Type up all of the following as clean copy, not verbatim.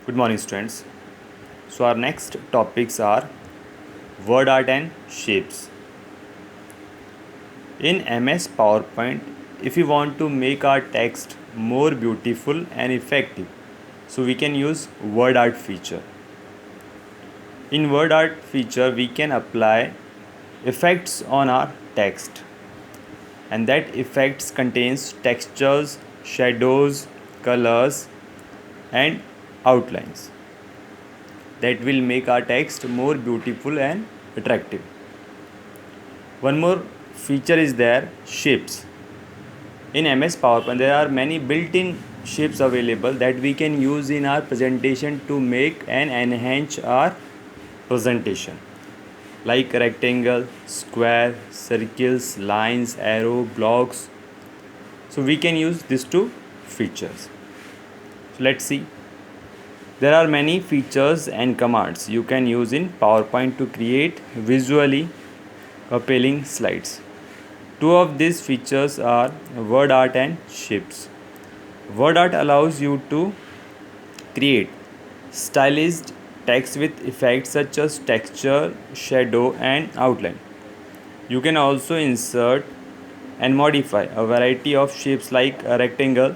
Good morning, students. So, our next topics are word art and shapes. In MS PowerPoint, if we want to make our text more beautiful and effective, so we can use word art feature. In word art feature, we can apply effects on our text, and that effects contains textures, shadows, colors, and outlines that will make our text more beautiful and attractive. One more feature is there, shapes. In MS PowerPoint there are many built-in shapes available that we can use in our presentation to make and enhance our presentation, like rectangle, square, circles, lines, arrow, blocks. So we can use these two features. So let's see. There are many features and commands you can use in PowerPoint to create visually appealing slides. Two of these features are word art and shapes. Word art allows you to create stylized text with effects such as texture, shadow, and outline. You can also insert and modify a variety of shapes like a rectangle,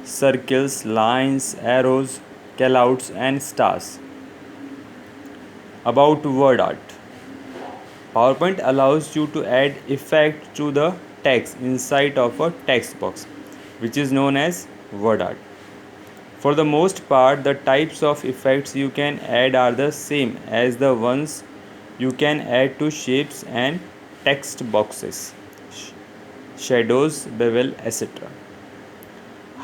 circles, lines, arrows, callouts, and stars. About word art. PowerPoint allows you to add effect to the text inside of a text box, which is known as word art. For the most part, the types of effects you can add are the same as the ones you can add to shapes and text boxes, shadows, bevel, etc.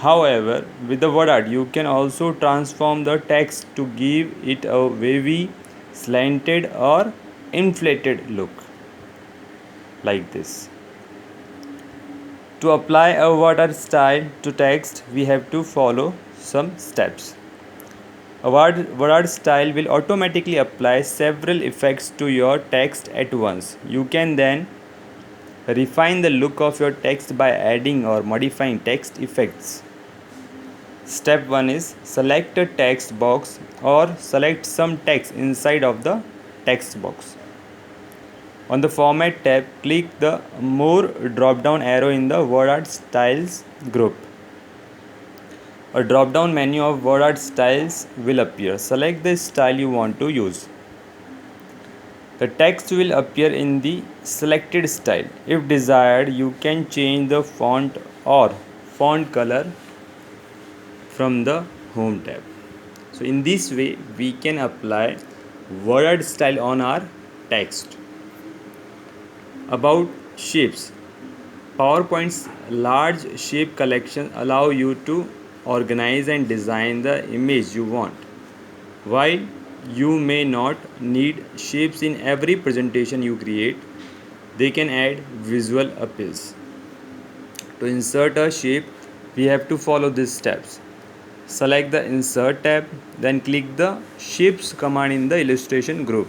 However, with the word art, you can also transform the text to give it a wavy, slanted, or inflated look, like this. To apply a word art style to text, we have to follow some steps. A word art style will automatically apply several effects to your text at once. You can then refine the look of your text by adding or modifying text effects. Step 1 is select a text box or select some text inside of the text box. On the Format tab, click the More drop down arrow in the Word Art Styles group. A drop down menu of word art styles will appear. Select the style you want to use. The text will appear in the selected style. If desired, you can change the font or font color from the Home tab. So in this way, we can apply word art style on our text. About shapes. PowerPoint's large shape collection allow you to organize and design the image you want. While you may not need shapes in every presentation you create, they can add visual appeals. To insert a shape, we have to follow these steps. Select the Insert tab, then click the Shapes command in the illustration group.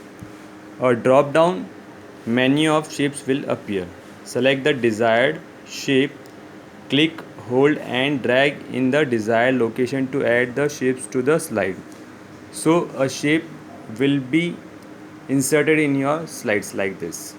A drop down menu of shapes will appear. Select the desired shape, click, hold and drag in the desired location to add the shapes to the slide. So a shape will be inserted in your slides like this.